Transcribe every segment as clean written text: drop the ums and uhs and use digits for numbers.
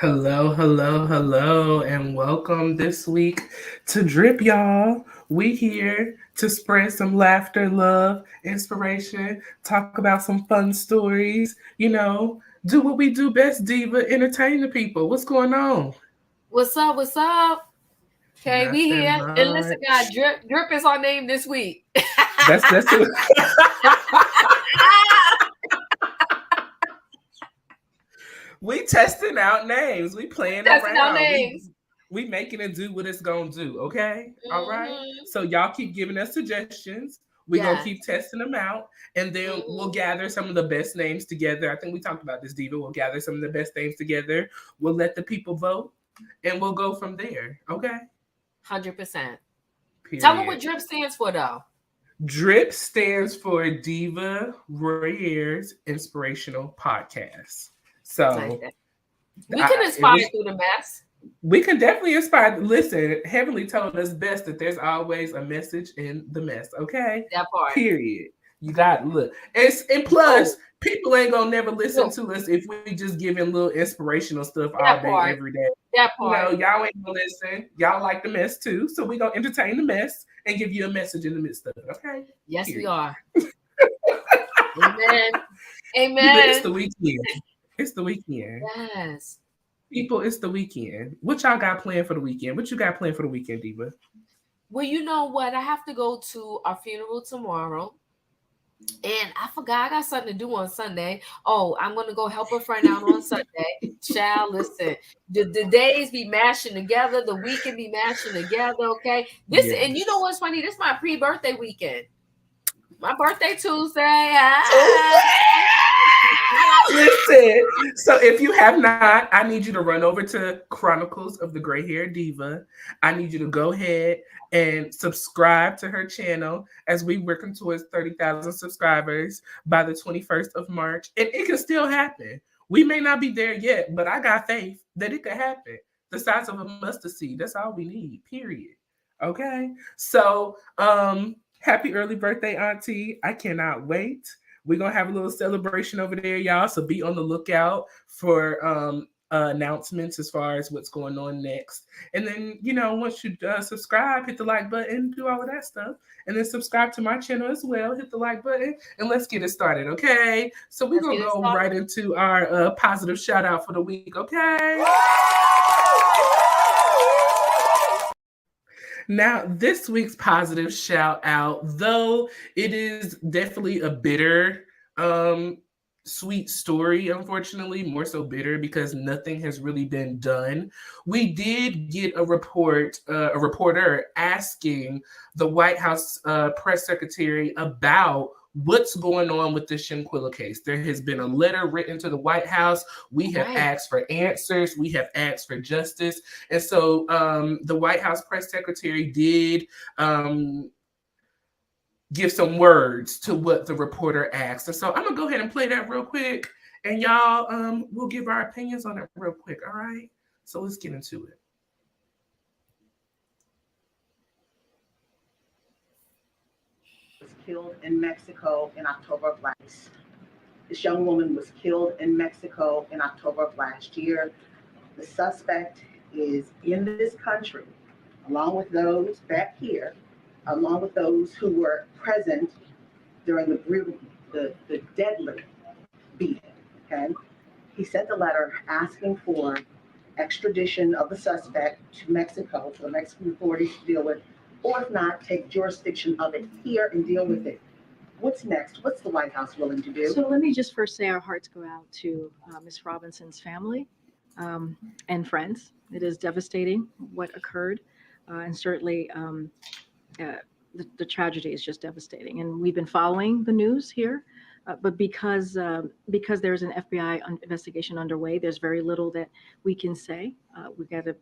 Hello, hello, hello, and welcome this week to Drip, y'all. We here to spread some laughter, love, inspiration, talk about some fun stories, do what we do best, Diva, entertain the people. What's going on? What's up? What's up? Okay, we Nothing here. And listen, God, much. Drip is our name this week. That's who. We testing out names. We playing Testing our around. We names. we making it do what it's gonna do. Okay, all right. Mm-hmm. So y'all keep giving us suggestions. We gonna Yes. keep testing them out, and then we'll Mm-hmm. gather some of the best names together. I think we talked about this, Diva. We'll gather some of the best names together. We'll let the people vote, and we'll go from there. Okay. 100%. Tell me what Period. Drip stands for, though. DRIP stands for Diva Royer's Inspirational Podcast. Like So that. We can it inspire was through the mess. we can definitely inspire. Listen, Heavenly told us best that there's always a message in the mess. Okay, That part. period. You got look. And No, plus, people ain't gonna never listen no, to us if we just giving little inspirational stuff all that day, part. every day. That You part. know, y'all ain't gonna listen. Y'all like the mess too, so we gonna entertain the mess and give you a message in the midst of it. Okay, Yes, we period. are. Amen. But it's Amen. the weekend. It's the weekend. Yes. People, it's the weekend. What y'all got planned for the weekend? What you got planned for the weekend, Diva? Well, you know what? I have to go to our funeral tomorrow. And I forgot I got something to do on Sunday. Oh, I'm gonna go help a friend out on Sunday. Child, listen, the days be mashing together, the weekend be mashing together. Okay, this and you know Yes. what's funny? This is my pre-birthday weekend. My birthday Tuesday. Oh, Ah. listen. So if you have not, I need you to run over to Chronicles of the Gray Hair Diva. I need you to go ahead and subscribe to her channel as we working towards 30,000 subscribers by the 21st of March. And it can still happen. We may not be there yet, but I got faith that it could happen. The size of a mustard seed. That's all we need. Period. Okay. So happy early birthday, Auntie. I cannot wait. We're gonna have a little celebration over there, y'all. So be on the lookout for announcements as far as what's going on next. And then, once you subscribe, hit the like button, do all of that stuff, and then subscribe to my channel as well. Hit the like button, and let's get it started. Okay. So we're Let's gonna get it go started. right into our positive shout out for the week. Okay. Now, this week's positive shout out, though it is definitely a bitter, sweet story, unfortunately, more so bitter because nothing has really been done. We did get a reporter asking the White House press secretary about what's going on with the Shinquilla case. There has been a letter written to the White House. We have Right. asked for answers. We have asked for justice. And so the White House press secretary did give some words to what the reporter asked. And so I'm going to go ahead and play that real quick. And y'all, we'll give our opinions on it real quick. All right. So let's get into it. Was killed in Mexico in October of last. This young woman was killed in Mexico in October of last year. The suspect is in this country, along with those back here, along with those who were present during the deadly beating. Okay, he sent a letter asking for extradition of the suspect to Mexico for the Mexican authorities to deal with, or if not, take jurisdiction of it here and deal with it. What's next? What's the White House willing to do? So let me just first say our hearts go out to Ms. Robinson's family and friends. It is devastating what occurred, and certainly the tragedy is just devastating. And we've been following the news here, but because there's an FBI investigation underway, there's very little that we can say. We got to,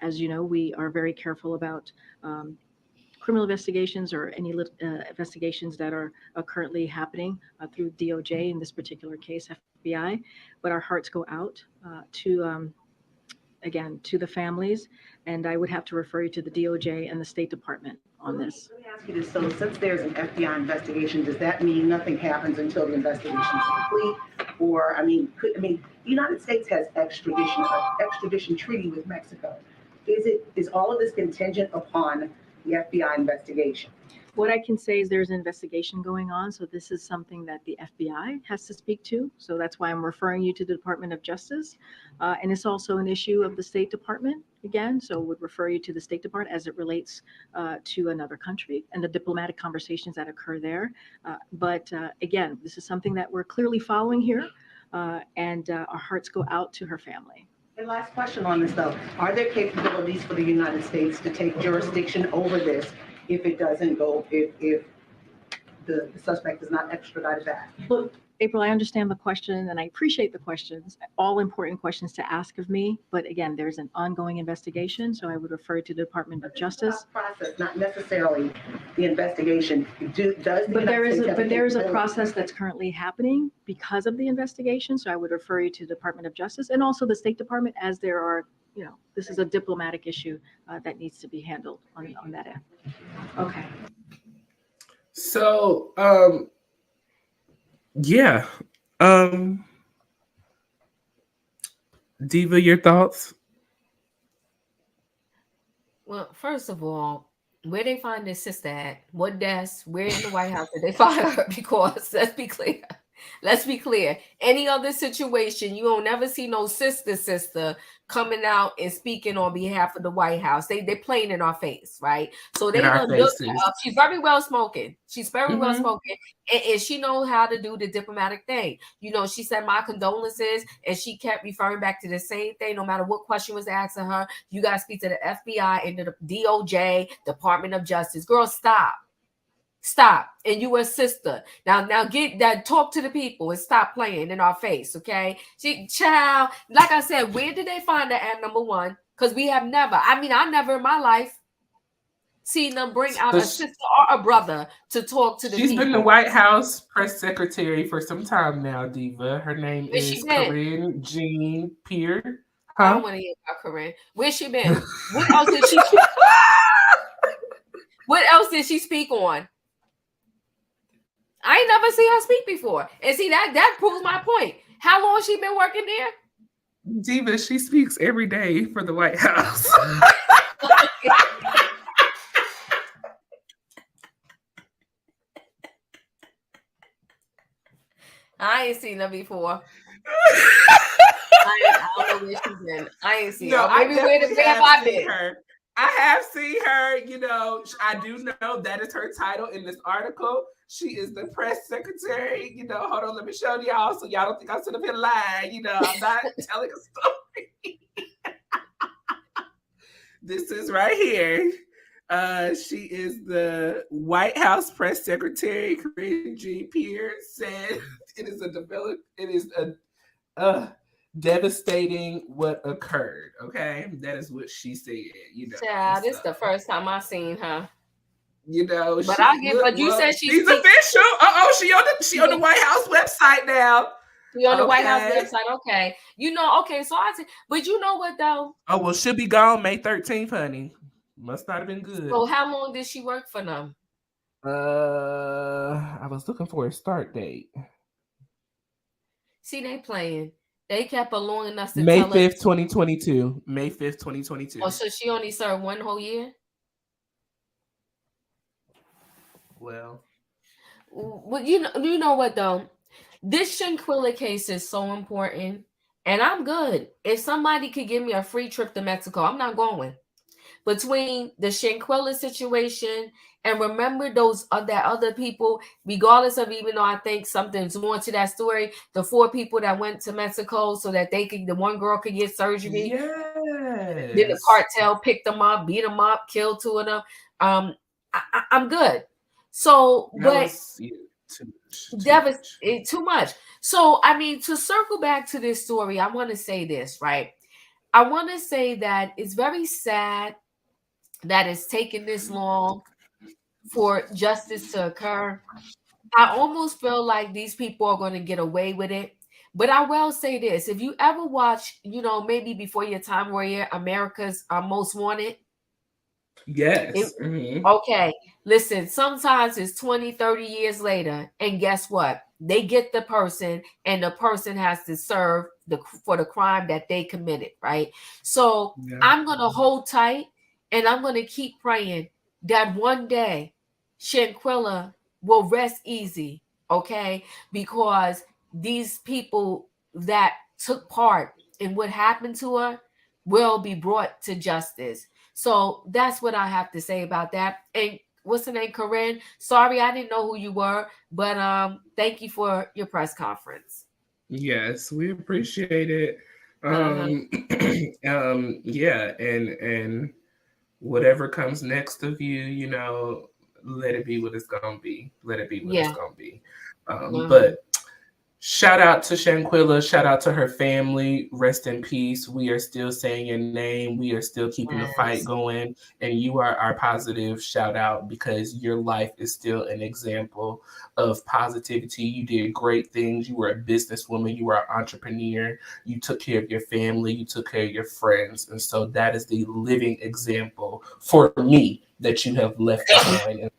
as you know, we are very careful about criminal investigations or any investigations that are currently happening through DOJ in this particular case, FBI. But our hearts go out to again to the families, and I would have to refer you to the DOJ and the State Department on this. Let me ask you this. So since there's an FBI investigation, does that mean nothing happens until the investigation is complete? or the United States has extradition treaty with Mexico. Is all of this contingent upon the FBI investigation? What I can say is there's an investigation going on, so this is something that the FBI has to speak to. So that's why I'm referring you to the Department of Justice. And it's also an issue of the State Department, again, so would refer you to the State Department as it relates to another country and the diplomatic conversations that occur there. But again, this is something that we're clearly following here, and our hearts go out to her family. And last question on this, though. Are there capabilities for the United States to take jurisdiction over this if it doesn't go, if the suspect is not extradited back? Look, April, I understand the question and I appreciate the questions, all important questions to ask of me. But again, there's an ongoing investigation, so I would refer to the Department of Justice. Process, not necessarily the investigation. But there is a process that's currently happening because of the investigation. So I would refer you to the Department of Justice and also the State Department, as there are, this is a diplomatic issue that needs to be handled on that end. Okay. So, yeah. Diva, your thoughts? Well, first of all, where they find this sister at? What desk? Where in the White House did they find her? Because let's be clear. Let's be clear. Any other situation, you don't never see no sister coming out and speaking on behalf of the White House. They're playing in our face, right? So they look up. She's very well spoken. She's very well spoken, and she knows how to do the diplomatic thing. She said my condolences, and she kept referring back to the same thing. No matter what question was asked of her, you got to speak to the FBI and the DOJ, Department of Justice. Girl, stop. And you a sister. Now get that, talk to the people and stop playing in our face, okay? Child, like I said, where did they find her at, number one? Because we have never, I never in my life seen them bring out a sister or a brother to talk to the people. She's been the White House press secretary for some time now, Diva. Her name is Corinne Jean Pierre. Huh? I don't want to hear about Corinne. Where's she been? What else did she What else did she speak on? I ain't never seen her speak before. And see, that proves my point. How long has she been working there? Diva, she speaks every day for the White House. I ain't seen her before. I don't know where she's been. I ain't seen her. Maybe where have I been? I have seen her, I do know that is her title in this article. She is the press secretary. Hold on, let me show y'all so y'all don't think I'm sitting up here lying. I'm not telling a story. This is right here. She is the White House press secretary. Corinne G. Pierce said it is a devastating what occurred. Okay, that is what she said. Child, this is the first time I seen her. But you said she's official. She on the White House website now. She on the White House website. Okay, okay. So I said, but you know what though? Oh well, she'll be gone May 13th, honey. Must not have been good. So how long did she work for them? I was looking for a start date. See, they playing. They kept her long enough to May 5th, 2022. May 5th, 2022. Oh, so she only served one whole year? Well, you know what though? This Shanquilla case is so important, and I'm good. If somebody could give me a free trip to Mexico, I'm not going. Between the Shanquilla situation and remember that other people, regardless of, even though I think something's more to that story, the 4 people that went to Mexico so that the one girl could get surgery. Yes. Then the cartel picked them up, beat them up, killed 2 of them. I'm good. So, but too much. So, to circle back to this story, I want to say this, right? I want to say that it's very sad that it's taken this long for justice to occur. I almost feel like these people are going to get away with it. But I will say this. If you ever watch, maybe before your time, Warrior, America's Most Wanted. It, Yes. Hmm. okay, listen, sometimes it's 20, 30 years later, and guess what? They get the person, and the person has to serve for the crime that they committed, right? So Yeah. I'm gonna hold tight, and I'm gonna keep praying that one day Shanquilla will rest easy, okay? Because these people that took part in what happened to her will be brought to justice. So that's what I have to say about that. And what's her name, Corinne? Sorry, I didn't know who you were, but thank you for your press conference. Yes, we appreciate it. Uh-huh. Yeah, and whatever comes next of you, let it be what it's gonna be. Let it be what it's Yeah. gonna be. Uh-huh. But shout out to Shanquilla. Shout out to her family. Rest in peace. We are still saying your name. We are still keeping the fight Yes. going. And you are our positive shout out because your life is still an example of positivity. You did great things. You were a businesswoman. You were an entrepreneur. You took care of your family. You took care of your friends. And so that is the living example for me that you have left behind. And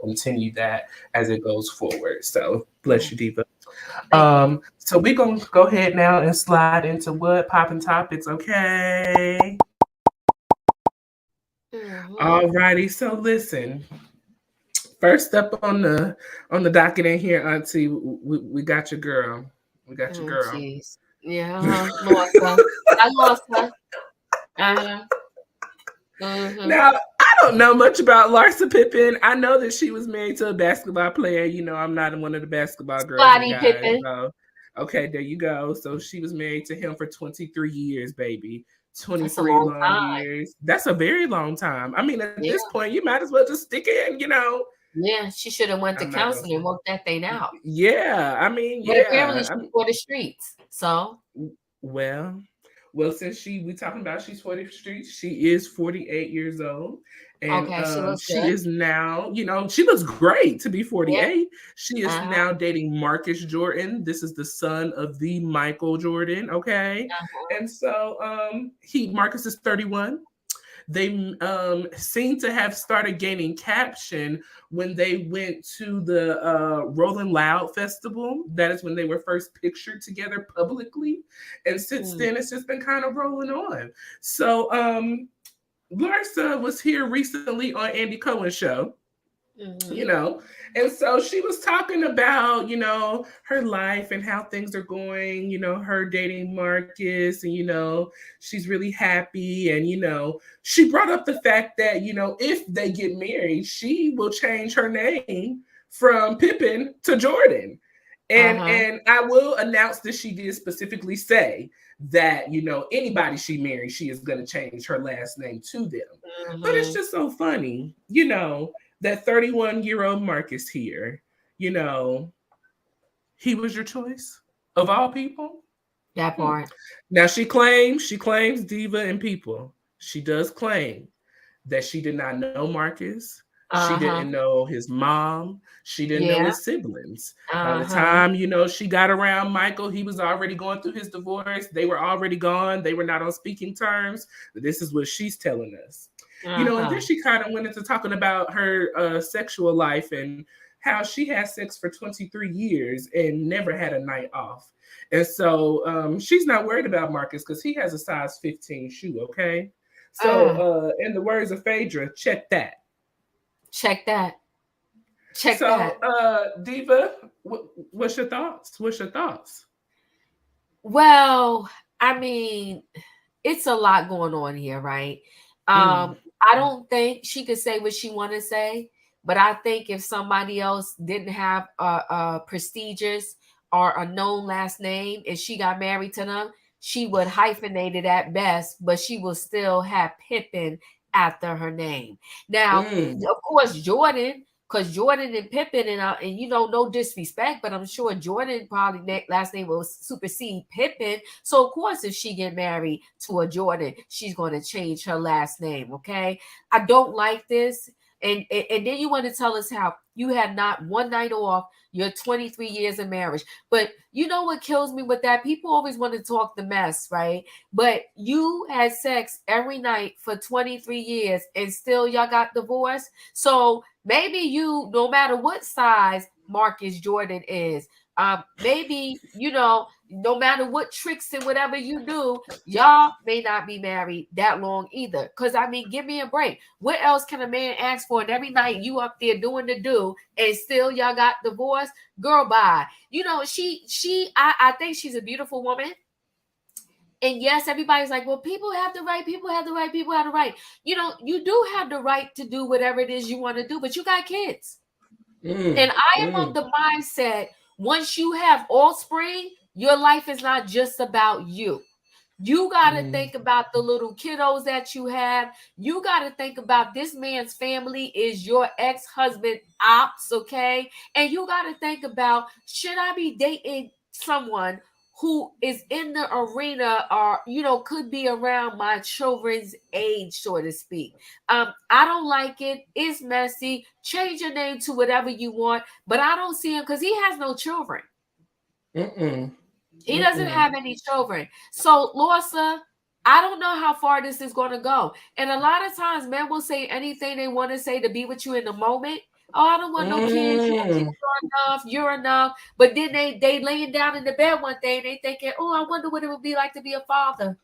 continue that as it goes forward. So bless you, Diva. Thank you. So we're gonna go ahead now and slide into what popping topics, okay? Mm-hmm. Alrighty, so listen. First up on the docket in here, Auntie, we got your girl. We got your Oh, girl. jeez. Yeah, uh-huh. Lost her. I lost her. Uh-huh. Mm-hmm. Now, I don't know much about Larsa Pippen. I know that she was married to a basketball player. I'm not one of the basketball girls and Scottie guys. Pippen. So, okay, there you go. So she was married to him for 23 years, baby. That's a 23 long long time. years. That's a very long time. I mean, at this Yeah. point, you might as well just stick in. Yeah. She should have went to I'm not gonna counseling say. and worked that thing out. Yeah, I mean, But apparently yeah. she's for the streets. So Well, well, since we talking about she's 40 streets, she is 48 years old, and okay, she looks she good. is now, she looks great to be Yeah. 48. She is Uh-huh. now dating Marcus Jordan. This is the son of the Michael Jordan, okay? Uh-huh. And so he Marcus is 31. They seem to have started gaining caption when they went to the Rolling Loud Festival. That is when they were first pictured together publicly. And since Mm, then, it's just been kind of rolling on. So, Larsa was here recently on Andy Cohen's show, you mhm, know. And so she was talking about, her life and how things are going, her dating Marcus, and, she's really happy. And, she brought up the fact that, if they get married, she will change her name from Pippen to Jordan. uh-huh, And I will announce that she did specifically say that, anybody she marries, she is going to change her last name to them. But it's mhm. just so funny, that 31-year-old Marcus here, you know, he was your choice of all people. That Hmm. part. Now she claims Diva and people. She does claim that she did not know Marcus. She didn't Uh-huh. know his mom. She didn't know Yeah. his siblings. By the Uh-huh. time, she got around Michael, he was already going through his divorce. They were already gone. They were not on speaking terms. This is what she's telling us. And then Uh-huh. she kind of went into talking about her sexual life and how she had sex for 23 years and never had a night off. And so she's not worried about Marcus because he has a size 15 shoe, okay? So, Uh, in the words of Phaedra, check that. check that. Check that. So, Diva, what's your thoughts? What's your thoughts? Well, I mean, it's a lot going on here, right? Mm, I don't think she could say what she want to say, but I think if somebody else didn't have a prestigious or a known last name and she got married to them, she would hyphenate it at best, but she will still have Pippin after her name. Now, mm, of course, Jordan, because Jordan and Pippen and no disrespect, but I'm sure Jordan probably last name will supersede Pippen. So of course, if she get married to a Jordan, she's going to change her last name. Okay, I don't like this. And then you want to tell us how you had not one night off your 23 years of marriage. But you know what kills me with that? People always want to talk the mess, right? But you had sex every night for 23 years and still y'all got divorced. So maybe you, no matter what size Marcus Jordan is, maybe, no matter what tricks and whatever you do, y'all may not be married that long either. Because I mean, give me a break. What else can a man ask for? And every night you up there doing the do, and still y'all got divorced. Girl, bye. I think she's a beautiful woman. And yes, everybody's like, well, people have the right. You do have the right to do whatever it is you want to do, but you got kids. And I am of the mindset, once you have offspring, your life is not just about you. You got to think about the little kiddos that you have. You got to think about this man's family is your ex-husband ops, okay? And you got to think about, should I be dating someone who is in the arena or, could be around my children's age, so to speak. I don't like it. It's messy. Change your name to whatever you want. But I don't see him because he has no children. He doesn't have any children. So, Lorsa, I don't know how far this is going to go. And a lot of times men will say anything they want to say to be with you in the moment. Oh, I don't want no kids. You're enough. But then they laying down in the bed one day and they thinking, oh, I wonder what it would be like to be a father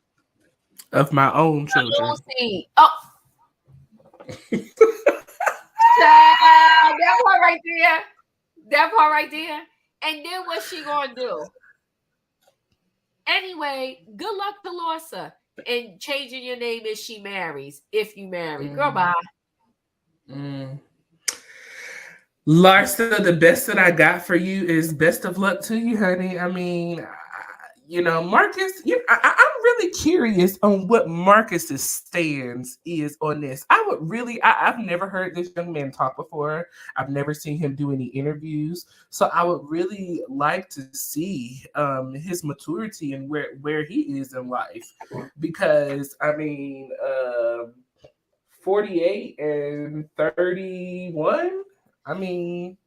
of my own children. Oh, that part right there. And then what's she gonna do? Anyway, good luck to Lorsa and changing your name if she marries. If you marry, girl, bye. Larsa, the best that I got for you is best of luck to you, honey. I mean, Marcus, I'm really curious on what Marcus's stance is on this. I've never heard this young man talk before. I've never seen him do any interviews. So I would really like to see his maturity and where he is in life. Because, I mean, 48 and 31, I mean...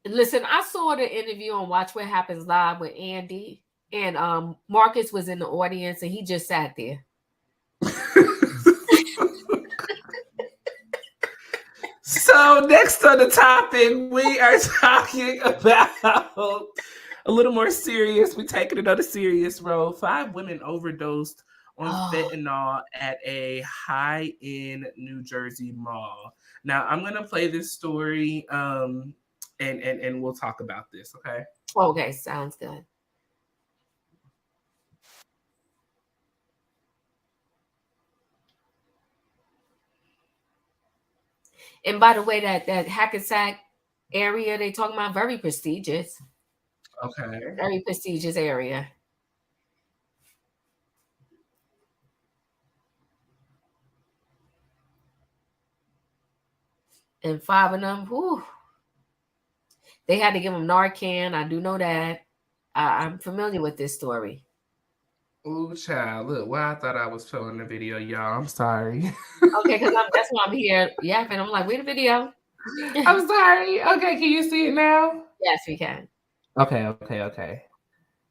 Listen, I saw the interview on Watch What Happens Live with Andy, and Marcus was in the audience, and he just sat there. So next on the topic, we are talking about a little more serious. We're taking it on a serious road. 5 women overdosed on fentanyl at a high-end New Jersey mall. Now, I'm going to play this story, and we'll talk about this, okay? Okay, sounds good. And by the way, that Hackensack area they talking about, very prestigious. Okay. Very prestigious area. And 5 of them, whew, they had to give them Narcan. I do know that. I'm familiar with this story. Ooh, child, look, I thought I was showing the video, y'all. I'm sorry. Okay, because that's why I'm here yapping. I'm like, wait a video. I'm sorry. Okay, can you see it now? Yes, we can. Okay.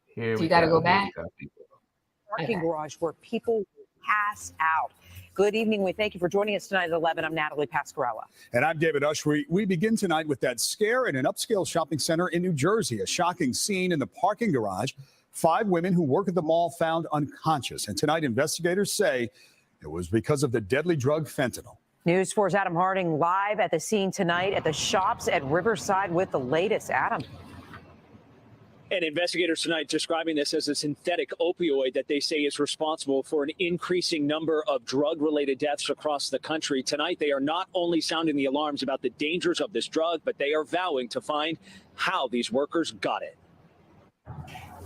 Here So we you got to go Here back. Parking garage where people pass out. Good evening. We thank you for joining us tonight at 11. I'm Natalie Pascarella. And I'm David Ushry. We begin tonight with that scare in an upscale shopping center in New Jersey. A shocking scene in the parking garage. 5 women who work at the mall found unconscious. And tonight, investigators say it was because of the deadly drug fentanyl. News 4's Adam Harding live at the scene tonight at the shops at Riverside with the latest. Adam. And investigators tonight describing this as a synthetic opioid that they say is responsible for an increasing number of drug-related deaths across the country. Tonight, they are not only sounding the alarms about the dangers of this drug, but they are vowing to find how these workers got it.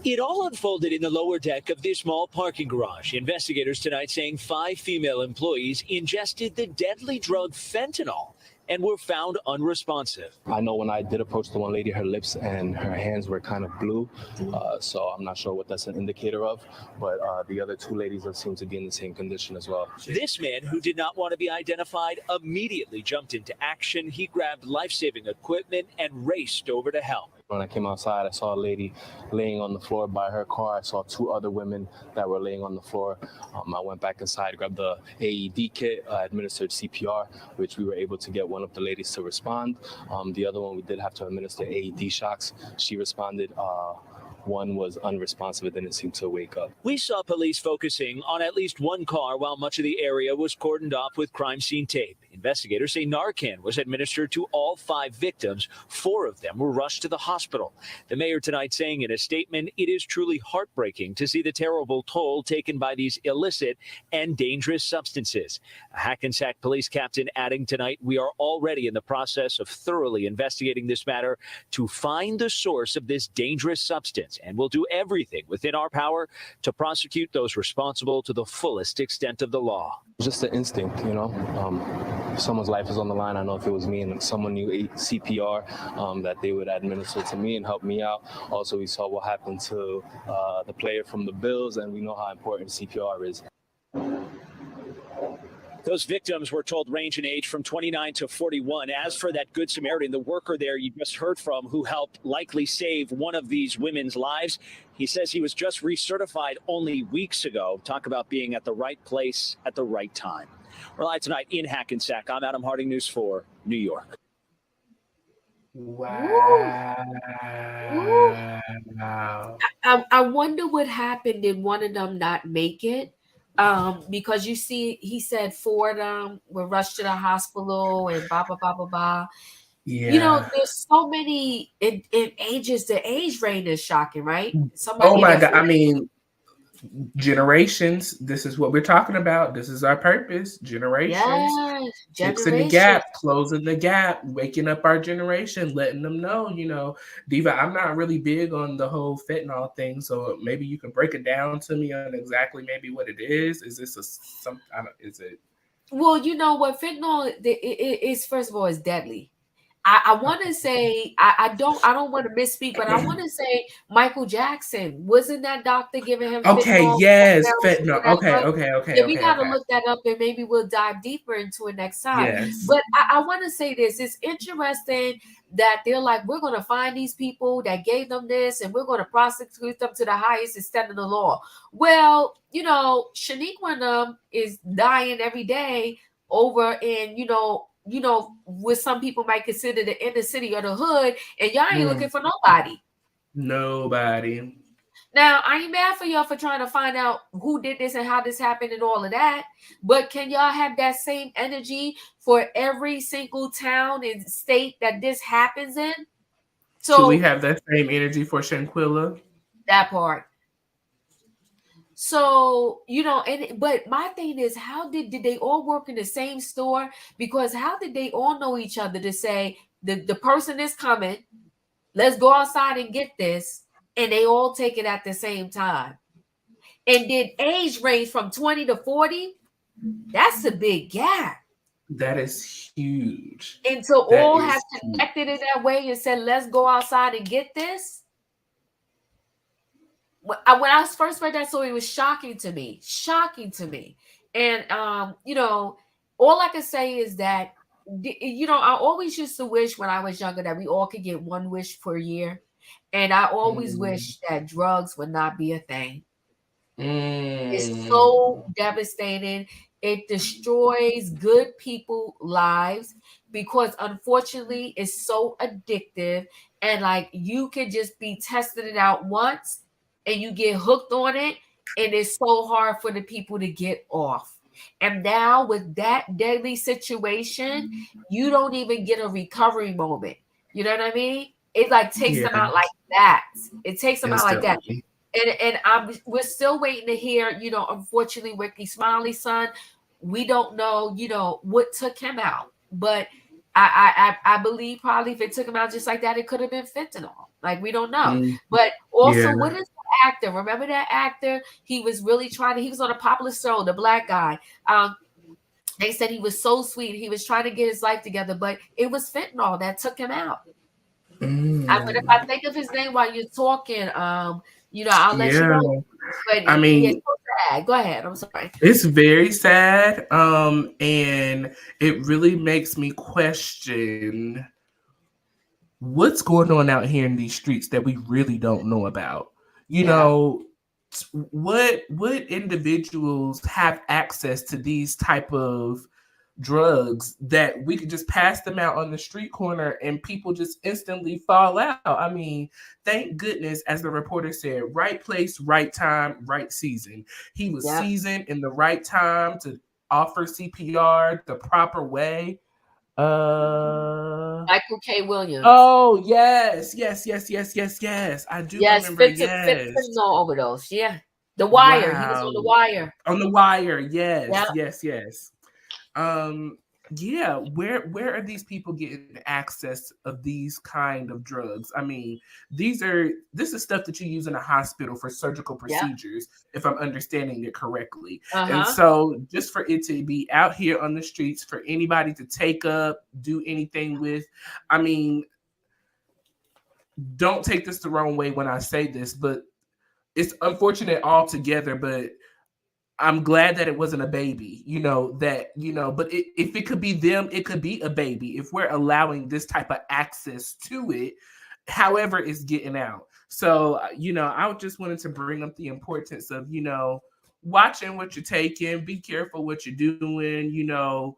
It all unfolded in the lower deck of this mall parking garage. Investigators tonight saying 5 female employees ingested the deadly drug fentanyl and were found unresponsive. I know when I did approach the one lady, her lips and her hands were kind of blue, so I'm not sure what that's an indicator of, but the other two ladies seem to be in the same condition as well. This man, who did not want to be identified, immediately jumped into action. He grabbed life-saving equipment and raced over to help. When I came outside, I saw a lady laying on the floor by her car. I saw two other women that were laying on the floor. I went back inside, grabbed the AED kit, administered CPR, which we were able to get one of the ladies to respond. The other one, we did have to administer AED shocks. She responded. One was unresponsive and didn't seem to wake up. We saw police focusing on at least one car while much of the area was cordoned off with crime scene tape. Investigators say Narcan was administered to all 5 victims. 4 of them were rushed to the hospital. The mayor tonight saying in a statement, it is truly heartbreaking to see the terrible toll taken by these illicit and dangerous substances. A Hackensack police captain adding tonight, we are already in the process of thoroughly investigating this matter to find the source of this dangerous substance, and will do everything within our power to prosecute those responsible to the fullest extent of the law. Just an instinct, you know. If someone's life is on the line, I know if it was me and someone knew CPR, that they would administer to me and help me out. Also, we saw what happened to the player from the Bills, and we know how important CPR is. Those victims were told range in age from 29 to 41. As for that Good Samaritan, the worker there you just heard from who helped likely save one of these women's lives, he says he was just recertified only weeks ago. Talk about being at the right place at the right time. We're live tonight in Hackensack. I'm Adam Harding, News 4, New York. Wow. I wonder what happened. Did one of them not make it? Because you see, he said 4 of them were rushed to the hospital and blah, blah, blah, blah, blah. Yeah. You know, there's so many in ages. The age range is shocking, right? Oh my God. I mean, generations. This is what we're talking about. This is our purpose. Generations. Yes, Fixing the gap, closing the gap, waking up our generation, letting them know, you know, Diva, I'm not really big on the whole fentanyl thing. So maybe you can break it down to me on exactly maybe what it is. Is this is it? Well, you know what, fentanyl is, first of all, is deadly. I want to say, I don't want to misspeak, but I want to say Michael Jackson, wasn't that doctor giving him fentanyl? Yes, fentanyl. Okay. Yeah, we got to look that up, and maybe we'll dive deeper into it next time. Yes. But I want to say this. It's interesting that they're like, we're going to find these people that gave them this, and we're going to prosecute them to the highest extent of the law. Well, you know, Shaniqua is dying every day over in, you know, what some people might consider the inner city or the hood, and y'all ain't looking for nobody. Nobody. Now, I ain't mad for y'all for trying to find out who did this and how this happened and all of that, but can y'all have that same energy for every single town and state that this happens in? So do we have that same energy for Shanquilla? That part. So, you know, but my thing is, how did they all work in the same store? Because how did they all know each other to say the person is coming, let's go outside and get this, and they all take it at the same time? And did age range from 20 to 40? That's a big gap. That is huge. And so all have connected in that way and said, let's go outside and get this. When I first read that story, it was shocking to me. And, you know, all I can say is that, you know, I always used to wish when I was younger that we all could get one wish per year. And I always wish that drugs would not be a thing. It's so devastating. It destroys good people's lives because unfortunately it's so addictive. And like you can just be testing it out once and you get hooked on it, and it's so hard for the people to get off. And now with that deadly situation, you don't even get a recovery moment. You know what I mean? It like takes them out like that. It takes them out like that. And we're still waiting to hear, you know, unfortunately, Ricky Smiley's son, we don't know, you know, what took him out. But I believe probably if it took him out just like that, it could have been fentanyl. Like, we don't know. But also, what is the actor? Remember that actor? He was really he was on a popular show, the black guy. They said he was so sweet. He was trying to get his life together, but it was fentanyl that took him out. But if I think of his name while you're talking, I'll let you Yeah. know. But I it's mean, so sad. Go ahead. I'm sorry. it's very sad. And it really makes me question what's going on out here in these streets that we really don't know about. You Yeah. know, what individuals have access to these type of drugs that we could just pass them out on the street corner and people just instantly fall out. I mean, thank goodness, as the reporter said, right place, right time, right season. He was Yep. seasoned in the right time to offer CPR the proper way. Michael K. Williams. Oh, yes. I do Yes, remember, yes. fentanyl overdose. Yeah. The Wire. He was on The Wow. Wire. On The Wire, Yeah. yes. Yeah, where are these people getting access of these kind of drugs? I mean, this is stuff that you use in a hospital for surgical procedures, if I'm understanding it correctly. And so just for it to be out here on the streets for anybody to take up, do anything with, I mean, don't take this the wrong way when I say this, but it's unfortunate altogether, but I'm glad that it wasn't a baby, but if it could be them, it could be a baby. If we're allowing this type of access to it, however it's getting out. So, I just wanted to bring up the importance of, watching what you're taking, be careful what you're doing,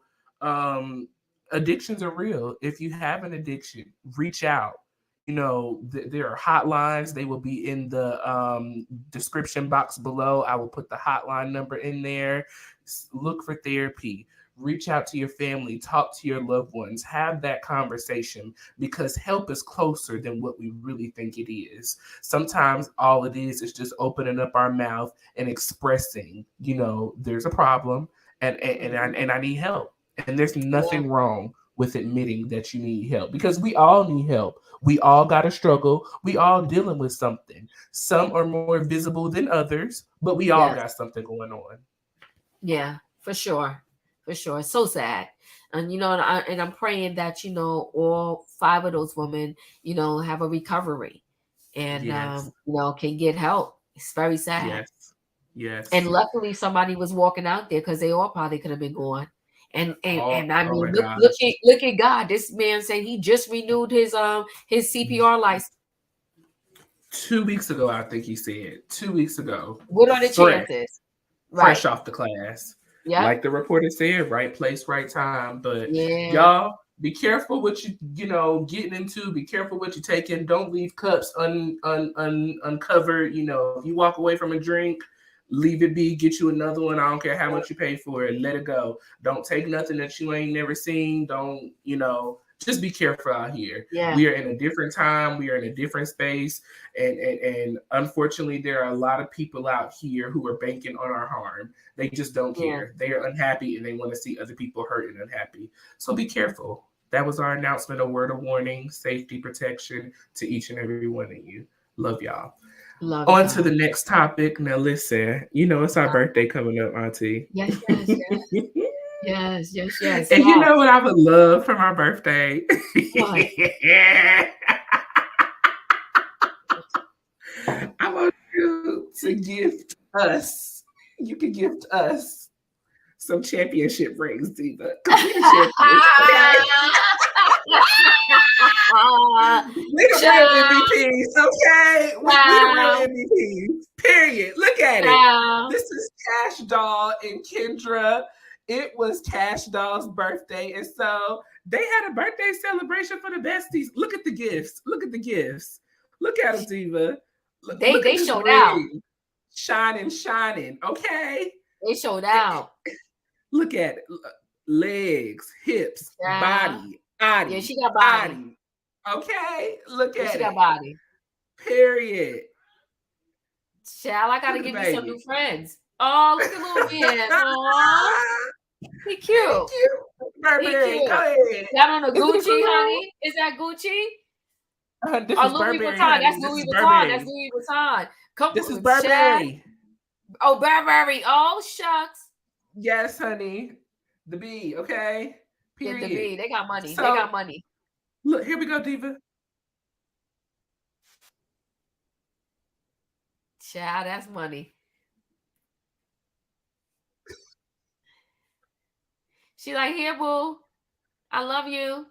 addictions are real. If you have an addiction, reach out. There are hotlines. They will be in the description box below. I will put the hotline number in there. Look for therapy. Reach out to your family. Talk to your loved ones. Have that conversation, because help is closer than what we really think it is. Sometimes all it is just opening up our mouth and expressing, there's a problem and I need help. And there's nothing wrong with admitting that you need help, because we all need help. We all got to struggle. We all dealing with something. Some are more visible than others, but we all got something going on. Yeah, for sure. It's so sad. And I'm praying that all 5 of those women have a recovery and can get help. It's very sad. Yes. And luckily somebody was walking out there, because they all probably could have been gone. And I mean, look at God. This man said he just renewed his CPR license 2 weeks ago. I think he said 2 weeks ago. What are the chances? Fresh off the class. Yeah. Like the reporter said, right place, right time. But y'all, be careful what you getting into. Be careful what you're taking. Don't leave cups uncovered. If you walk away from a drink, leave it be. Get you another one. I don't care how much you pay for it. Let it go. Don't take nothing that you ain't never seen. Don't just be careful out here. Yeah. We are in a different time. We are in a different space. And unfortunately, there are a lot of people out here who are banking on our harm. They just don't care. They are unhappy and they want to see other people hurt and unhappy. So be careful. That was our announcement, a word of warning, safety, protection to each and every one of you. Love y'all. On to the next topic. Now listen, it's our birthday coming up, Auntie. Yes. Yes. And you know what I would love for my birthday? What? I want you to gift us. You can gift us some championship rings, Diva. We the real MVPs, okay? We the real MVPs. Period. Look at it. This is Cash Doll and Kendra. It was Cash Doll's birthday, and so they had a birthday celebration for the besties. Look at the gifts. Look at them, Diva. They showed out. Shining. Okay. They showed out. Look at it. Legs, hips, body. Yeah, she got body. Okay. Look at it. She got body. Period. Child, I gotta give you some new friends. Oh, look at little man. Aww. He cute. Thank you. Burberry, go ahead. That on a Gucci, honey? Is that Gucci? This or is Louis Burberry, Vuitton? honey. That's This Louis is Vuitton. Burberry. That's Louis Vuitton. Come This is on, Burberry. Oh, Burberry. Oh, shucks. Yes, honey. The B, okay? Get the Period. B. They got money. So, They got money. Look, here we go, Diva. Child, that's money. She like, here, boo. I love you.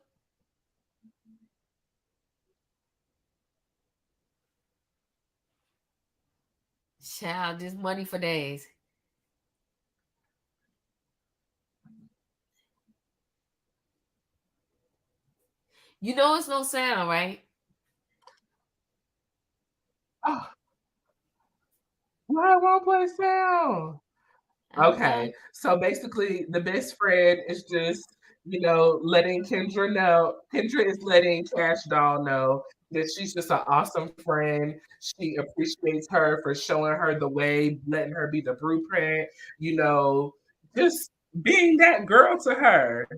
Child, this money for days. You know it's no sound, right? Oh, why won't play sound? Okay, so basically, the best friend is just, letting Kendra know. Kendra is letting Cash Doll know that she's just an awesome friend. She appreciates her for showing her the way, letting her be the blueprint, just being that girl to her.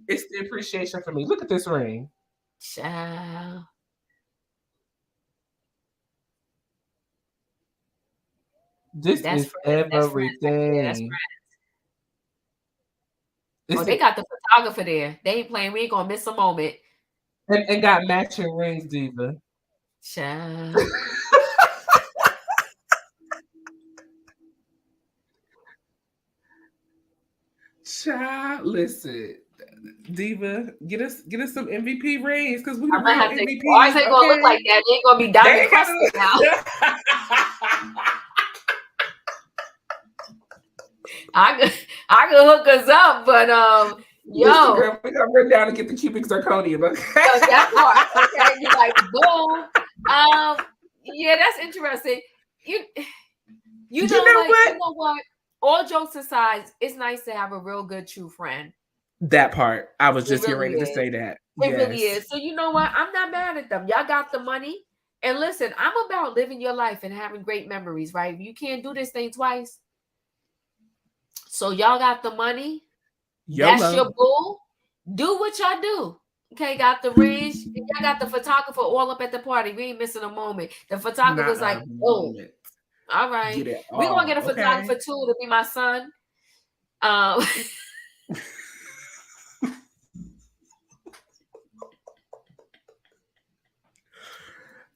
It's the appreciation for me. Look at this ring. Child. This That's is friends. That's friends right there. That's everything. friends. Oh, they got the photographer there. They ain't playing. We ain't gonna miss a moment. And got matching rings, Diva. Child. Child, listen, Diva, get us some MVP rings because we the I'm gonna real have to. MVPs. Ours ain't gonna look like that. They ain't gonna be diamond crusted now. I can hook us up, but yo, girl, we gonna run down and get the cubic zirconium. Okay, that part. Okay, you like boom. Yeah, that's interesting. You know what? All jokes aside, it's nice to have a real good true friend. That part, I was just really getting ready to say that. It really is. So you know what? I'm not mad at them. Y'all got the money. And listen, I'm about living your life and having great memories, right? You can't do this thing twice. So y'all got the money. YOLO. That's your boo. Do what y'all do. Okay, got the rings. Y'all got the photographer all up at the party. We ain't missing a moment. The photographer's like, oh, all right. We're gonna get a photographer too to be my son.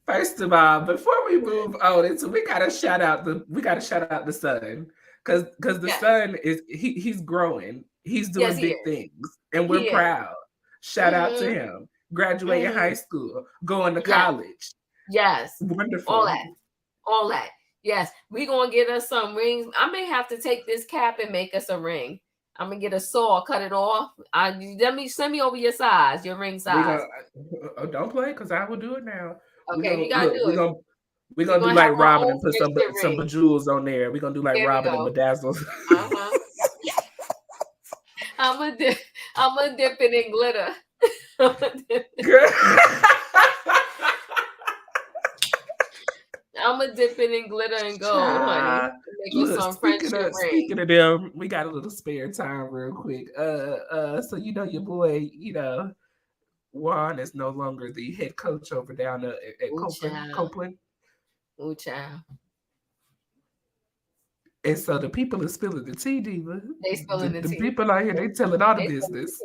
First of all, before we move on, we gotta shout out the son, because the son is he's growing, he's doing big things, and we're proud. Shout out to him, graduating high school, going to college. Yes, wonderful. All that. Yes, we gonna get us some rings. I may have to take this cap and make us a ring. I'm gonna get a saw, cut it off. Send me over your size, your ring size. Don't play, because I will do it now. Okay, you gotta do it. We're gonna do like Robin and put some bejewels on there. We're gonna do like Robin and bedazzle. I'm gonna dip it in glitter. I'm gonna dip it in glitter and gold, honey. Speaking of them, we got a little spare time real quick. So your boy, Juan is no longer the head coach over down at Copeland. Ooh, child. And so the people are spilling the tea, Diva. They spilling the tea. The people out here, they telling all the business.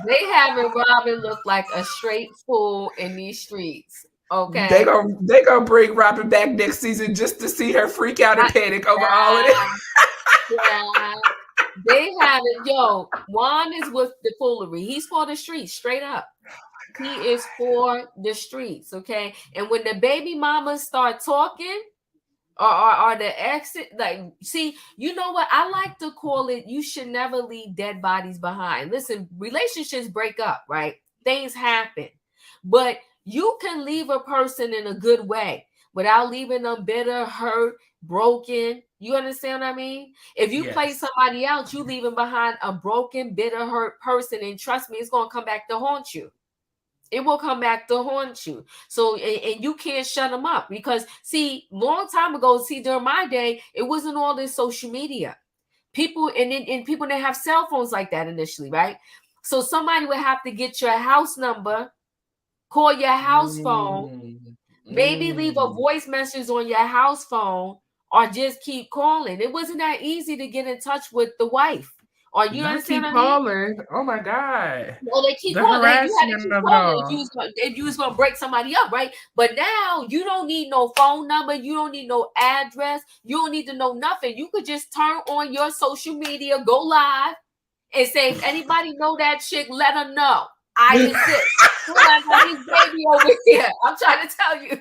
They having Robin look like a straight fool in these streets. Okay. They gonna bring Robin back next season just to see her freak out and panic over all of it. Yeah. They haven't, Juan is with the foolery. He's for the streets, straight up. He is for the streets, okay? And when the baby mamas start talking, or the exit, see, you know what? I like to call it, you should never leave dead bodies behind. Listen, relationships break up, right? Things happen. But you can leave a person in a good way without leaving them bitter, hurt, broken. You understand what I mean? If you play somebody out, you leaving behind a broken, bitter, hurt person. And trust me, it's going to come back to haunt you. It will come back to haunt you. So, and you can't shut them up because, see, long time ago, during my day, it wasn't all this social media. People, and people didn't have cell phones like that initially, right? So somebody would have to get your house number, call your house phone, maybe leave a voice message on your house phone, or just keep calling. It wasn't that easy to get in touch with the wife. Or you Not understand keep what I mean? calling. Oh my God. Well, they keep The calling. You had to harassment keep of it calling all. if you was gonna break somebody up, right? But now you don't need no phone number, you don't need no address, you don't need to know nothing. You could just turn on your social media, go live, and say, if anybody know that chick, let her know. I exist. I got this baby over here. I'm trying to tell you.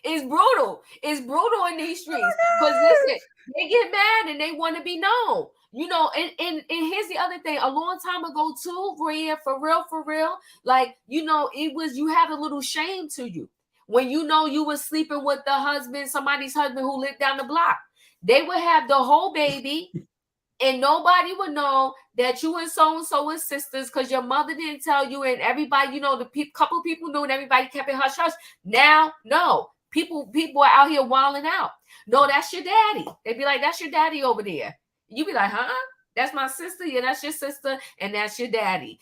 It's brutal. It's brutal in these streets. Because listen, they get mad and they want to be known. You know, and here's the other thing. A long time ago, too, Rhea, for real, like, you know, it was, you had a little shame to you. When you know you was sleeping with the husband, somebody's husband who lived down the block. They would have the whole baby, and nobody would know that you and so was sisters because your mother didn't tell you, and everybody, you know, the couple people knew, and everybody kept it hush hush. Now, no. People are out here wilding out. No, that's your daddy. They'd be like, that's your daddy over there. You be like, huh? That's my sister. Yeah, that's your sister, and that's your daddy.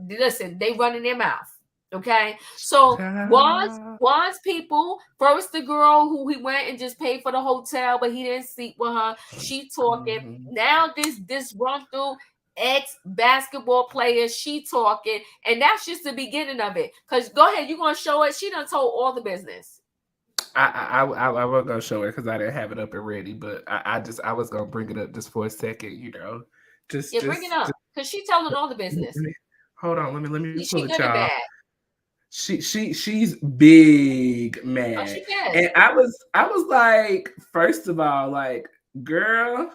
Listen, they running their mouth. Okay, so Juan's people, first the girl who he went and just paid for the hotel, but he didn't sleep with her. She talking. Now this run through ex-basketball player, she talking, and that's just the beginning of it. Because go ahead, you gonna show it. She done told all the business. I wasn't gonna show it because I didn't have it up and ready, but I was gonna bring it up just for a second, you know. Bring it up because she telling all the business. Hold on, let me pull it, good y'all. Bad. She's big mad. Oh, she is. And I was like, first of all, like, girl,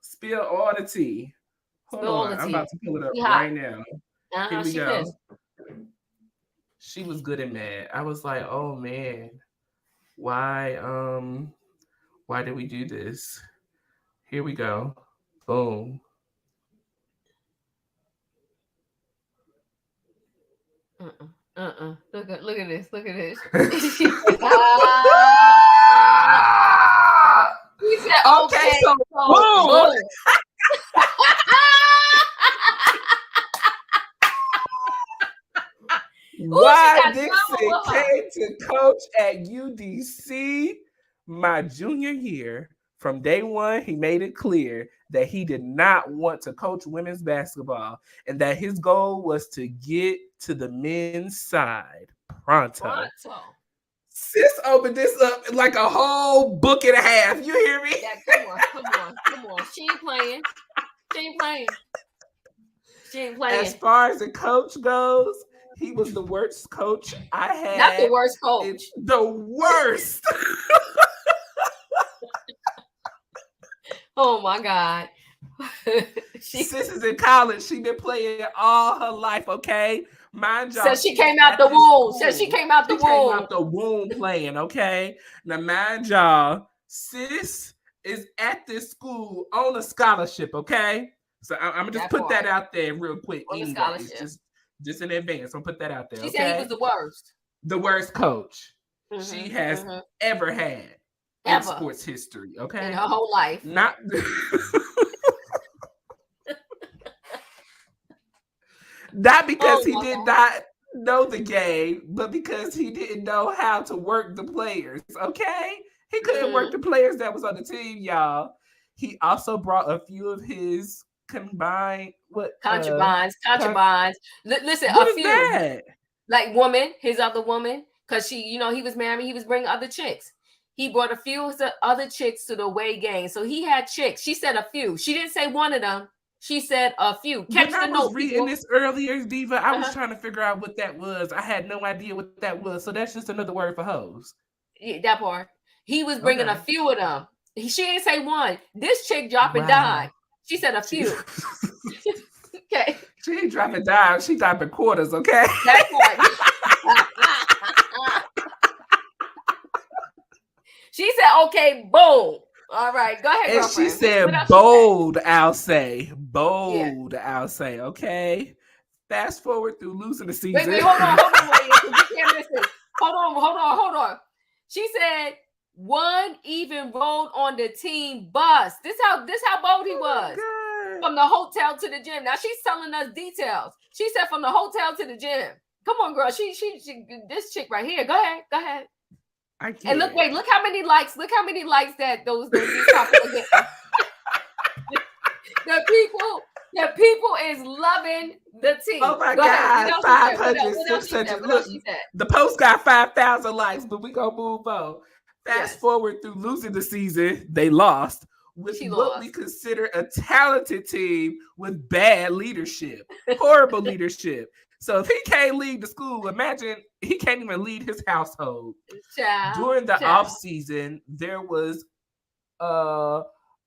spill all the tea. Hold on, I'm about to pull it up right now. Here we go. Is. She was good and mad. I was like, oh man, why did we do this? Here we go. Boom. Look at this. He said, okay, so boom. Why Dixon came to coach at UDC my junior year. From day one, he made it clear that he did not want to coach women's basketball and that his goal was to get to the men's side pronto. Sis opened this up like a whole book and a half. You hear me? Yeah, come on. She ain't playing. As far as the coach goes, he was the worst coach I had. Not the worst coach. It's the worst. Oh my God. Sis is in college. She been playing all her life, okay? Mind y'all. Said she came out the womb. She came out the womb playing, okay? Now, mind y'all, sis is at this school on a scholarship, okay? So I'm going to just put that out there real quick. Anyways, just in advance. I'm going to put that out there, She said he was the worst. The worst coach she has ever had. In sports history, okay? In her whole life. Not because he did not know the game, but because he didn't know how to work the players, okay? He couldn't work the players that was on the team, y'all. He also brought a few of his concubines. Listen, what a few. That? Like his other woman, because he was married, he was bringing other chicks. He brought a few of the other chicks to the away game. So he had chicks. She said a few. She didn't say one of them. She said a few. Catch the note. I was reading this earlier, Diva. I was trying to figure out what that was. I had no idea what that was. So that's just another word for hoes. Yeah, that part. He was bringing a few of them. She didn't say one. This chick dropping dime. She said a few. Okay. She ain't dropping dime. She dropping quarters, okay? That part. She said, okay, boom. All right, go ahead, and girlfriend. She said, bold, I'll say. Bold, I'll say, okay? Fast forward through losing the season. Wait, hold on. You can't miss this. Hold on. She said, one even rode on the team bus. This how bold he was. From the hotel to the gym. Now she's telling us details. She said from the hotel to the gym. Come on, girl. She this chick right here. Go ahead. I can't. And look how many likes. Look how many likes that these couples are getting. The people is loving the team. Oh my Go ahead. God, What else 500, what else she said? What else she said? The post got 5,000 likes, but we gonna move on. Fast Yes. forward through losing the season, they lost with She what lost. we consider a talented team with bad leadership, horrible leadership. So if he can't lead the school, imagine he can't even lead his household. During the off season, there was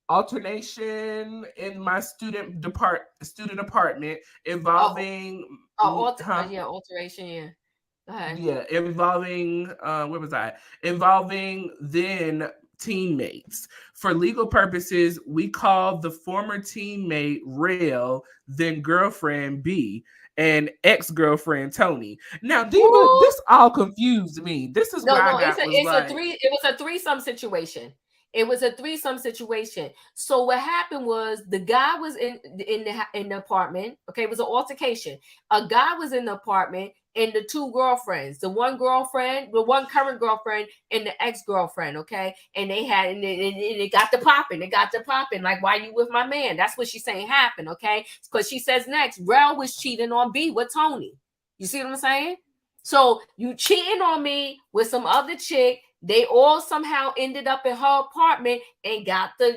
alternation in my student apartment involving alteration. Yeah. Go ahead. Yeah, involving where was I? Involving then teammates. For legal purposes, we called the former teammate Rail, then girlfriend B, and ex-girlfriend Tony. Now, Diva, this all confused me. This is where I got it was a threesome situation. It was a threesome situation. So what happened was the guy was in the apartment. Okay, it was an altercation. A guy was in the apartment and the two girlfriends, the one current girlfriend and the ex-girlfriend. Okay, and they had and it got to popping. It got to popping. Like, why you with my man? That's what she's saying happened. Okay, because she says next, Rel was cheating on B with Tony. You see what I'm saying? So you cheating on me with some other chick. They all somehow ended up in her apartment and got the,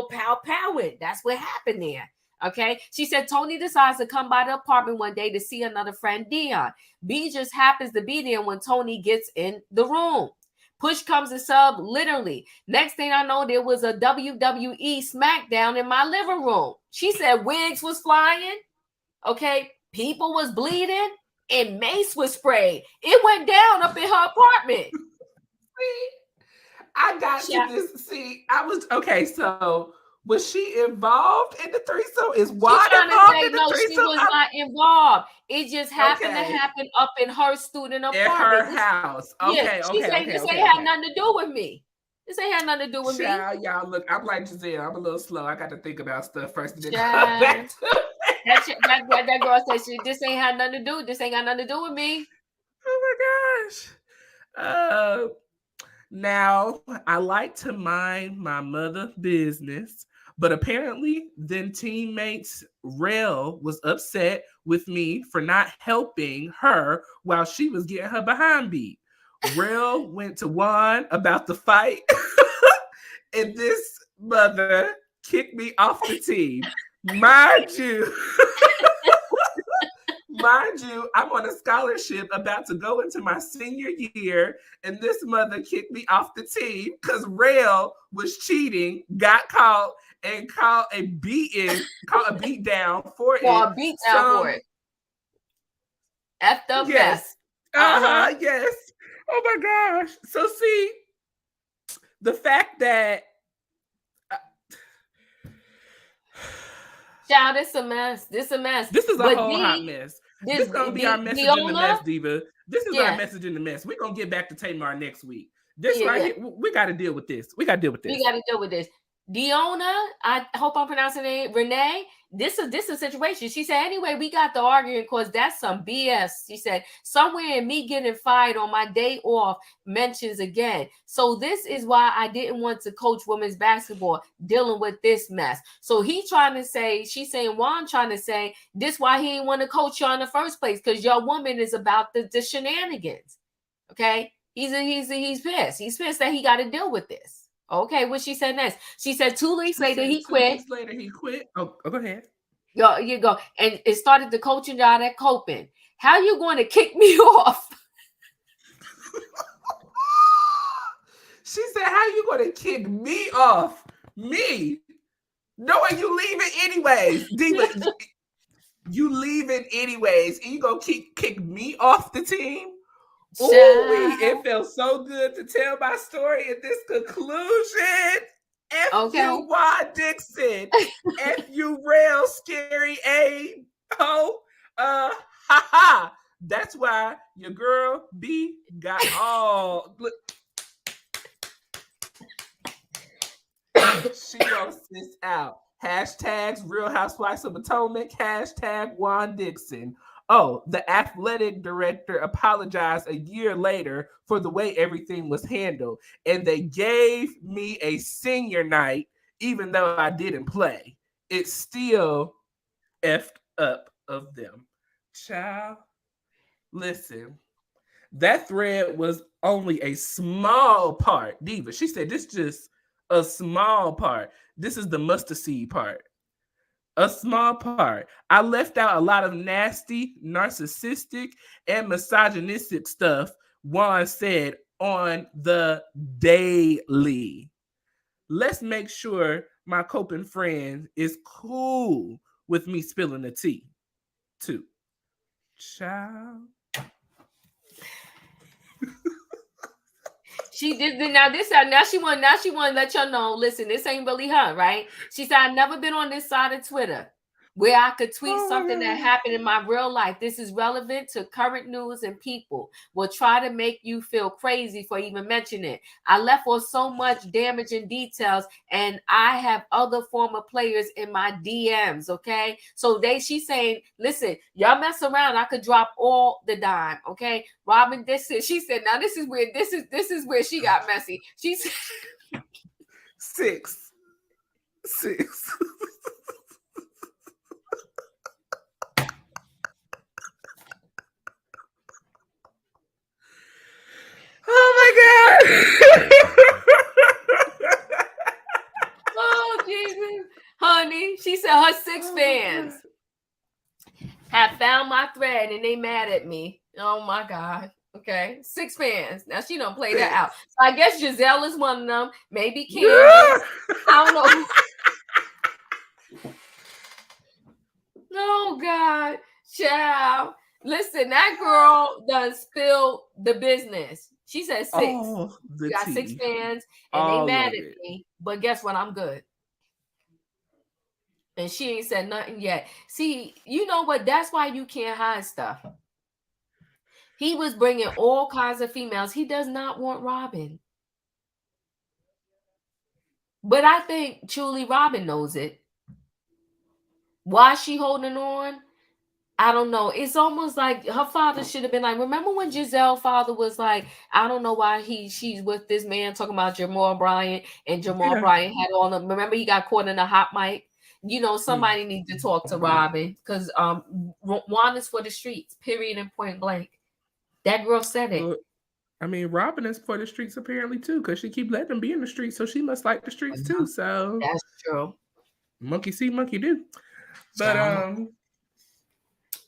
pow-powing. That's what happened there. Okay. She said Tony decides to come by the apartment one day to see another friend, Dion. B just happens to be there when Tony gets in the room. Push comes to sub, literally. Next thing I know, there was a WWE SmackDown in my living room. She said wigs was flying. Okay. People was bleeding and mace was sprayed. It went down up in her apartment. I got to this. See, I was okay. So was she involved in the threesome? Is Wad involved in the threesome? She was not involved. It just happened to happen up in her student apartment. In her house. Okay. This ain't had nothing to do with me. This ain't had nothing to do with me. Y'all, look, I'm like Giselle. I'm a little slow. I got to think about stuff first and then come back to that girl said this ain't had nothing to do. This ain't got nothing to do with me. Oh my gosh. Now, I like to mind my mother business, but apparently then teammates Rel was upset with me for not helping her while she was getting her behind beat. Rel went to Juan about the fight, and this mother kicked me off the team. Mind you, I'm on a scholarship about to go into my senior year, and this mother kicked me off the team because Rail was cheating, got caught, and caught a beat down for it. A beat down for it. Effed up mess. Yes. Oh my gosh. So see, the fact that child, this a mess. This a mess. This is a whole hot mess. This is gonna be our message in the mess, Diva. This is our message in the mess. We're gonna get back to Tamar next week. This right here, we got to deal with this. We got to deal with this. Diona, I hope I'm pronouncing it. Renee, this is a situation. She said, anyway, we got the arguing because that's some BS. She said, somewhere in me getting fired on my day off mentions again. So this is why I didn't want to coach women's basketball, dealing with this mess. So she's saying, Juan trying to say, this why he didn't want to coach y'all in the first place, because your woman is about the shenanigans. Okay? He's pissed. He's pissed that he got to deal with this. Okay, what she said next? She said 2 weeks later he quit. 2 weeks later he quit. Oh, go ahead. You go. And it started the coaching job at Copen. How you going to kick me off? She said, how you going to kick me off? Me? Knowing you leaving anyways. Diva, you leaving anyways. And you going to kick me off the team? Ooh, it felt so good to tell my story in this conclusion. F.U. Wad Dixon. F.U. Rail Scary A. That's why your girl B got all. Look. She roast this out. Hashtags Real Housewives of Potomac. Hashtag Juan Dixon. Oh, the athletic director apologized a year later for the way everything was handled. And they gave me a senior night, even though I didn't play. It's still effed up of them. Child, listen, that thread was only a small part. Diva, she said this just a small part. This is the mustard seed part. A small part. I left out a lot of nasty, narcissistic, and misogynistic stuff Juan said on the daily. Let's make sure my coping friend is cool with me spilling the tea, too. Child. She did now she want to let y'all know, listen, this ain't really her, right? She said, I've never been on this side of Twitter where I could tweet something that happened in my real life. This is relevant to current news, and people will try to make you feel crazy for even mentioning it. I left for so much damaging details, and I have other former players in my DMs. Okay, so she's saying, listen, y'all mess around, I could drop all the dime. Okay, Robin, she said, now this is where she got messy. She said, six. Oh my God. oh Jesus, honey. She said her 6 fans have found my thread and they mad at me. Oh my God. Okay, 6 fans. Now she don't play that out. So I guess Giselle is one of them. Maybe Candace. I don't know. Oh God, child. Listen, that girl done spilled the business. She said 6. We got 6 fans and they mad at me. But guess what? I'm good. And she ain't said nothing yet. See, you know what? That's why you can't hide stuff. He was bringing all kinds of females. He does not want Robin. But I think truly Robin knows it. Why is she holding on? I don't know. It's almost like her father should have been like, remember when Giselle's father was like, I don't know why she's with this man talking about Jamal Bryant, and Jamal Bryant had all them. Remember he got caught in a hot mic? You know, somebody needs to talk to Robin, because Juan is for the streets, period and point blank. That girl said it. Well, I mean, Robin is for the streets apparently too, because she keep letting them be in the streets, so she must like the streets too. So that's true. Monkey see, monkey do. But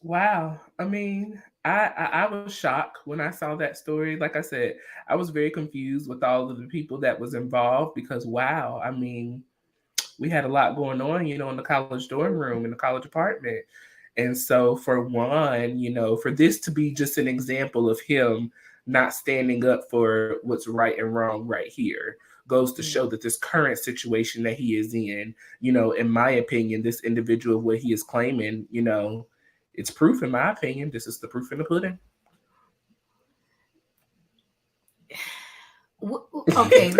wow. I mean, I was shocked when I saw that story. Like I said, I was very confused with all of the people that was involved, because wow, I mean, we had a lot going on, you know, in the college dorm room, in the college apartment. And so for one, you know, for this to be just an example of him not standing up for what's right and wrong right here goes to show that this current situation that he is in, you know, in my opinion, this individual, what he is claiming, you know, it's proof, in my opinion. This is the proof in the pudding. Okay.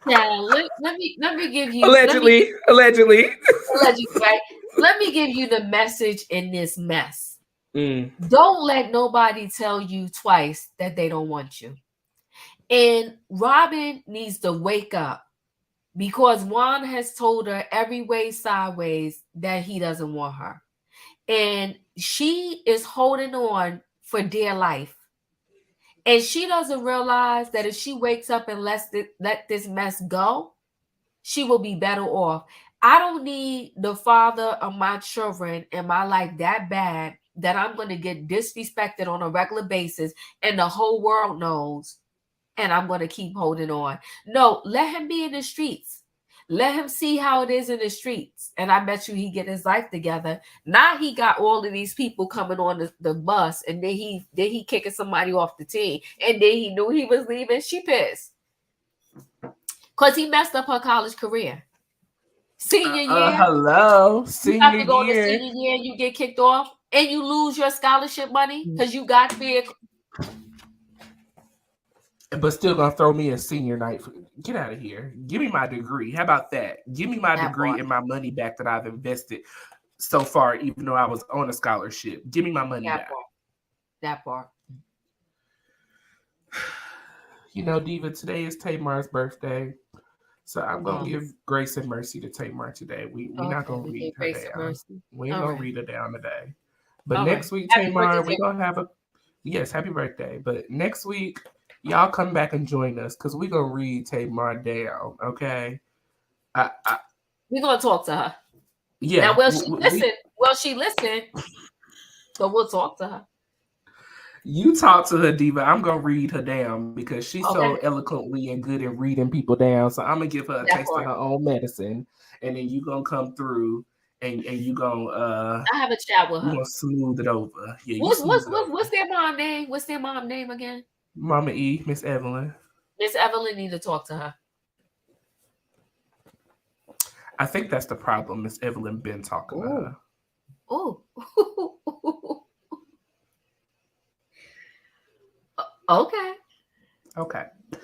Now let me give you allegedly, right? Let me give you the message in this mess. Don't let nobody tell you twice that they don't want you. And Robin needs to wake up, because Juan has told her every way sideways that he doesn't want her. And she is holding on for dear life. And she doesn't realize that if she wakes up and let this mess go, she will be better off. I don't need the father of my children in my life that bad that I'm going to get disrespected on a regular basis and the whole world knows, and I'm going to keep holding on. No, let him be in the streets. Let him see how it is in the streets. And I bet you he get his life together. Now he got all of these people coming on the bus, and then he kicking somebody off the team. And then he knew he was leaving. She pissed. Because he messed up her college career. Senior year. Hello. You have to go to senior year, you get kicked off, and you lose your scholarship money because you got fear. But still gonna throw me a senior night. Get out of here. Give me my degree. How about that? Give me my degree and my money back that I've invested. so far, even though I was on a scholarship. Give me my money That back. part. That part. You know, Diva, today is Tamar's birthday. So I'm gonna Oh, give grace and mercy to Tamar today. We not okay. gonna We read give her grace and down. mercy. We ain't All gonna right. read her down today. But All right. next week, Happy birthday, Tamar, we Tim. gonna have a yes, happy birthday. But next week, y'all come back and join us because we gonna read Tamar down. Okay. I We're gonna talk to her. yeah. Now, will she listen? Will she listen? But we'll talk to her. You talk to her, Diva. I'm gonna read her down because she's so Okay. eloquently and good at reading people down. So I'm gonna give her a That taste of part. her own medicine, and then you gonna come through and you gonna I have a chat with you her. gonna smooth it over. Yeah, you What's smooth it what's over. their mom name? What's their mom name again? Mama E, Miss Evelyn. Miss Evelyn need to talk to her. I think that's the problem. Miss Evelyn been talking to her. Oh. Okay. Okay. All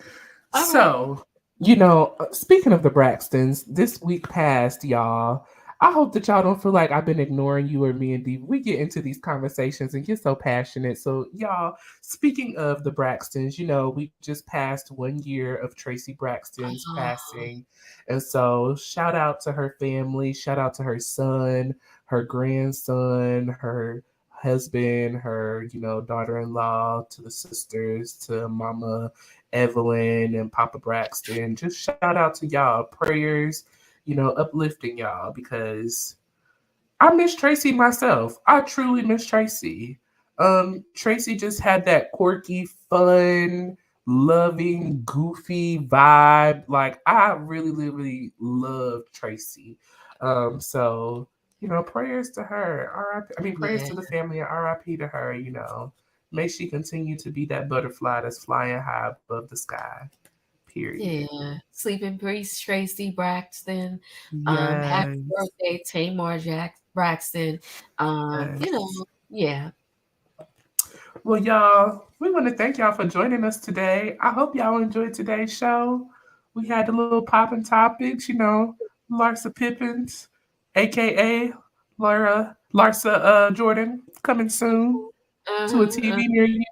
right. So, you know, speaking of the Braxtons, this week passed, y'all. I hope that y'all don't feel like I've been ignoring you or me and Dee. We get into these conversations and get so passionate. So, y'all, speaking of the Braxtons, you know, we just passed 1 year of Tracy Braxton's passing. And so, shout out to her family, shout out to her son, her grandson, her husband, her, you know, daughter-in-law, to the sisters, to Mama Evelyn and Papa Braxton. Just shout out to y'all. Prayers, you know, uplifting y'all because I miss Tracy myself. I truly miss Tracy. Tracy just had that quirky, fun, loving, goofy vibe. Like I really, really loved Tracy. So you know, prayers to her. R.I.P. I mean, prayers Yeah. to the family and R.I.P. to her. You know, may she continue to be that butterfly that's flying high above the sky. Period. Yeah. Sleeping Priest Tracy Braxton. Happy Yes. birthday, Tamar Braxton. You know, Yes. yeah. Well, y'all, we want to thank y'all for joining us today. I hope y'all enjoyed today's show. We had the little popping topics, you know, Larsa Pippins, aka Larsa Jordan, coming soon to a Uh-huh. TV near you.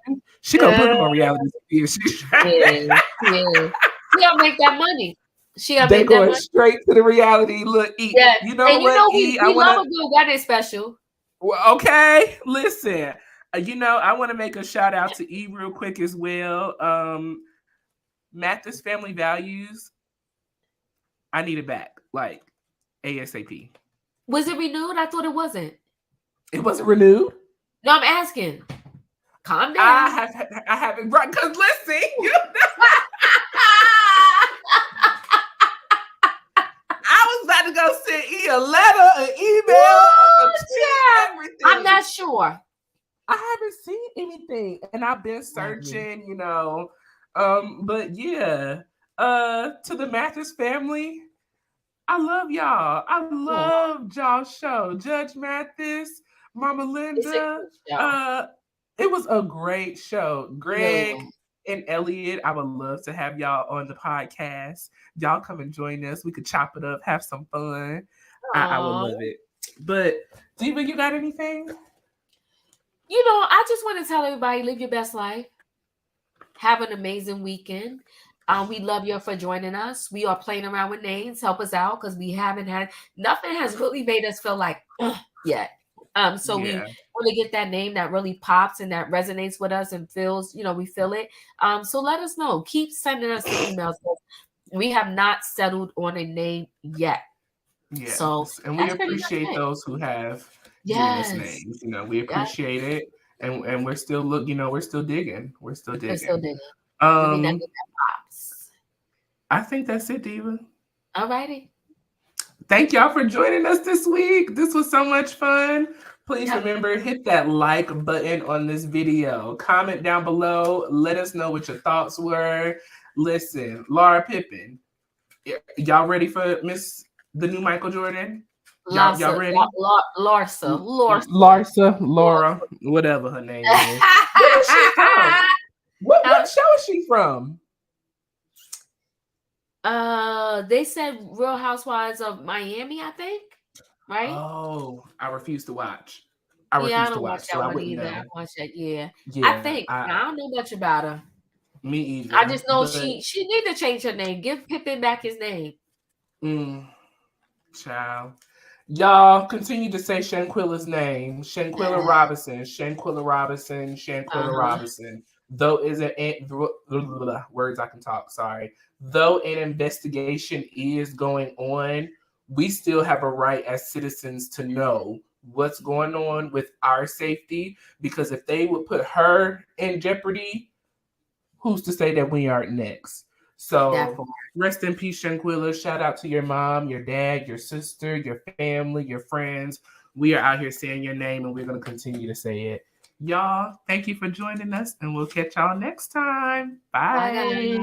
She gonna put Uh, them on reality TV. yeah. Yeah. She gotta make that money. She gotta They make that going money. straight to the reality. Look, E. Yeah. You know And you what, know E? I we wanna. love a good wedding special. Well, okay, listen. You know, I want to make a shout out to E real quick as well. Mathis Family Values. I need it back, like ASAP. Was it renewed? I thought it wasn't. It wasn't renewed. No, I'm asking. Calm I down. haven't run because listen, I was about to go send E a letter, an email, a tweet, everything. I'm not sure. I haven't seen anything, and I've been searching, you know. But yeah, to the Mathis family, I love y'all. I love y'all's show, Judge Mathis, Mama It's a Linda. good show. It was a great show. Yeah. Greg and Elliot, I would love to have y'all on the podcast. Y'all come and join us. We could chop it up, have some fun. I would Aw. love it. But Diva, you got anything? You know, I just want to tell everybody, live your best life. Have an amazing weekend. We love you for joining us. We are playing around with names. Help us out because we haven't had nothing has really made us feel like yet. So we want to get that name that really pops and that resonates with us and feels, you know, we feel it. So let us know. Keep sending us the emails. We have not settled on a name yet. Yes. So and we that's pretty much appreciate it. those who have given us Yes. names. You know, we Yes. appreciate it. And we're still we're still digging. We're still digging. We're still digging. We need that pops. I think that's it, Diva. All righty. Thank y'all for joining us this week. This was so much fun. Please Yep. remember, hit that like button on this video. Comment down below. Let us know what your thoughts were. Listen, Laura Pippen, y'all ready for the new Michael Jordan? Y'all ready? Larsa, Laura, whatever her name is. Where is she from? What show is she from? They said Real Housewives of Miami, I think. right? Oh, I refuse to watch. I Yeah, I refuse to don't watch watch, so that I one wouldn't either. I know. watch that. Yeah, I Yeah, think I don't know much about her. me I either. just know But she need to change her name. Give Pippin back his name. mm, child, y'all continue to say Shanquilla's name. Shanquilla Robinson. Shanquilla Robinson. Uh Shanquilla huh. Robinson. Though is an words I can talk. Sorry. Though an investigation is going on, we still have a right as citizens to know what's going on with our safety. Because if they would put her in jeopardy, who's to say that we aren't next? That So part. rest in peace, Shanquilla. Shout out to your mom, your dad, your sister, your family, your friends. We are out here saying your name and we're going to continue to say it. Y'all, thank you for joining us and we'll catch y'all next time. Bye, guys. Bye.